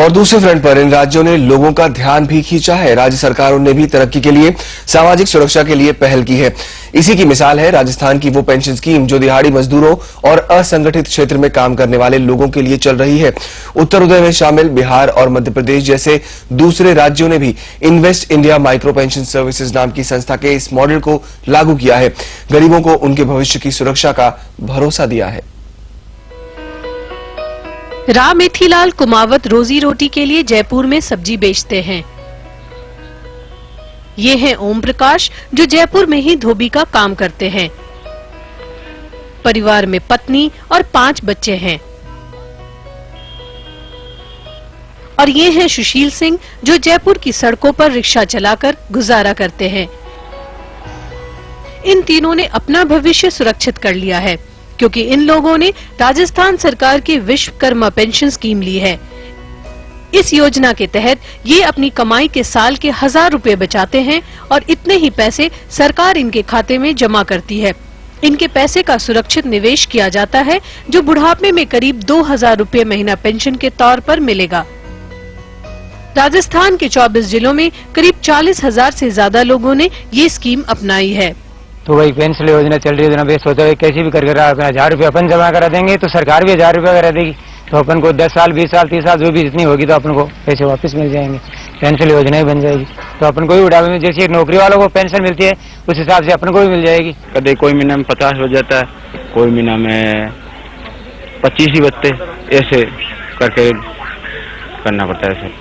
और दूसरे फ्रंट पर इन राज्यों ने लोगों का ध्यान भी खींचा है। राज्य सरकारों ने भी तरक्की के लिए, सामाजिक सुरक्षा के लिए पहल की है। इसी की मिसाल है राजस्थान की वो पेंशन स्कीम जो दिहाड़ी मजदूरों और असंगठित क्षेत्र में काम करने वाले लोगों के लिए चल रही है। उत्तरोदय में शामिल बिहार और मध्य प्रदेश जैसे दूसरे राज्यों ने भी invest India micro pension services नाम की संस्था के इस मॉडल को लागू किया है। गरीबों को उनके भविष्य की सुरक्षा का भरोसा दिया है। राम मेथीलाल कुमावत रोजी रोटी के लिए जयपुर में सब्जी बेचते हैं। ये हैं ओम प्रकाश जो जयपुर में ही धोबी का काम करते हैं। परिवार में पत्नी और 5 बच्चे हैं। और ये हैं सुशील सिंह जो जयपुर की सड़कों पर रिक्शा चलाकर गुजारा करते हैं। इन तीनों ने अपना भविष्य सुरक्षित कर लिया है क्योंकि इन लोगों ने राजस्थान सरकार की विश्वकर्मा पेंशन स्कीम ली है। इस योजना के तहत ये अपनी कमाई के साल के 1000 रुपए बचाते हैं और इतने ही पैसे सरकार इनके खाते में जमा करती है। इनके पैसे का सुरक्षित निवेश किया जाता है जो बुढ़ापे में करीब 2000 रुपए महीना पेंशन के तौर पर मिलेगा। राजस्थान के 24 जिलों में करीब 40,000 से ज्यादा लोगों ने ये स्कीम अपनाई है। तो वही पेंशन योजना चल रही है, सोचा है कैसे भी करके 1000 रुपये अपन जमा करा देंगे तो सरकार भी 1000 रुपये करा देगी, तो अपन को 10 साल 20 साल 30 साल जो भी जितनी होगी तो अपन को पैसे वापस मिल जाएंगे। पेंशन योजना ही बन जाएगी तो अपन को भी बुढ़ापे में जैसे नौकरी वालों को पेंशन मिलती है उस हिसाब से अपन को भी मिल जाएगी। कभी कोई महीना में 50 हो जाता है, कोई महीना में 25 ही बचते, ऐसे करके करना पड़ता है सर।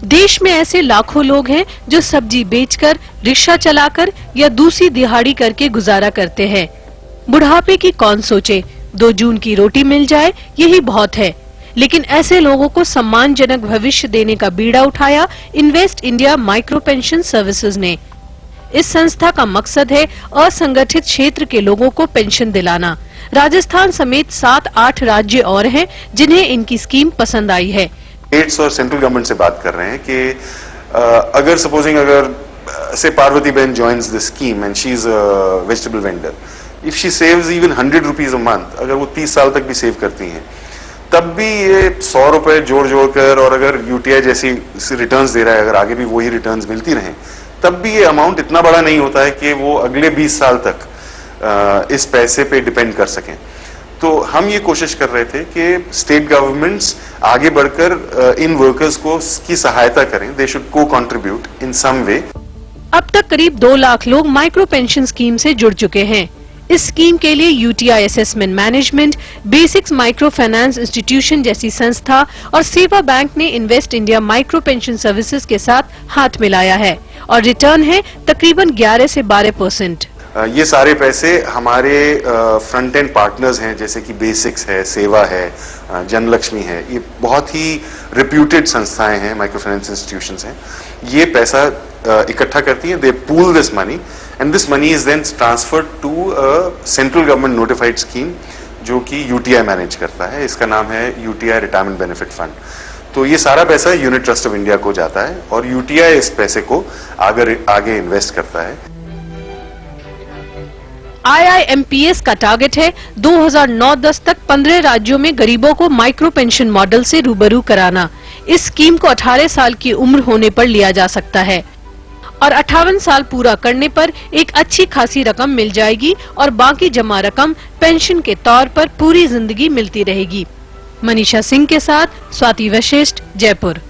देश में ऐसे लाखों लोग हैं जो सब्जी बेचकर, रिक्शा चलाकर या दूसरी दिहाड़ी करके गुजारा करते हैं। बुढ़ापे की कौन सोचे, 2 जून की रोटी मिल जाए यही बहुत है। लेकिन ऐसे लोगों को सम्मानजनक भविष्य देने का बीड़ा उठाया invest India micro pension services ने। इस संस्था का मकसद है असंगठित क्षेत्र के लोगों को पेंशन दिलाना। राजस्थान समेत 7-8 राज्य और हैं जिन्हें इनकी स्कीम पसंद आई है। स्टेट्स और सेंट्रल गवर्नमेंट से बात कर रहे हैं कि अगर सपोजिंग से पार्वती बहन joins this scheme and she is a vegetable vendor, if she saves even 100 rupees a month, अगर वो 30 साल तक भी सेव करती हैं तब भी ये 100 रुपए जोड़ कर, और अगर यूटीआई जैसी रिटर्न्स दे रहा है, अगर आगे भी वही रिटर्न्स मिलती रहें तब भी ये अमाउंट इतना बड़ा नहीं होता है कि वो अगले 20 साल तक इस पैसे पे डिपेंड कर सकें। तो हम ये कोशिश कर रहे थे कि स्टेट गवर्नमेंट्स आगे बढ़कर इन वर्कर्स को की सहायता करें। दे शुड को कंट्रीब्यूट इन सम वे। अब तक करीब 2 लाख लोग माइक्रो पेंशन स्कीम से जुड़ चुके हैं। इस स्कीम के लिए UTI assessment management, basics micro finance institution जैसी संस्था और सेवा बैंक ने invest India micro pension services के साथ हाथ मिलाया है और रिटर्न है तकरीबन 11 से 12%। ये सारे पैसे हमारे फ्रंट एंड पार्टनर्स हैं जैसे कि बेसिक्स है, सेवा है, जनलक्ष्मी है, ये बहुत ही रिप्यूटेड संस्थाएं हैं, माइक्रो फाइनेंस इंस्टीट्यूशंस हैं। ये पैसा इकट्ठा करती हैं, they pool this money and this money is then transferred to central government notified scheme जो कि यूटीआई मैनेज करता है। इसका नाम है यूटीआई रिटायरमेंट बेनिफिट फंड। तो ये सारा पैसा यूनिट ट्रस्ट ऑफ इंडिया को जाता है और यूटीआई इस पैसे को आगे इन्वेस्ट करता है। IIMPS का टारगेट है 2009-10 तक 15 राज्यों में गरीबों को माइक्रो पेंशन मॉडल से रूबरू कराना। इस स्कीम को 18 साल की उम्र होने पर लिया जा सकता है और 58 साल पूरा करने पर एक अच्छी खासी रकम मिल जाएगी और बाकी जमा रकम पेंशन के तौर पर पूरी जिंदगी मिलती रहेगी। मनीषा सिंह के साथ स्वाति वशिष्ठ, जयपुर।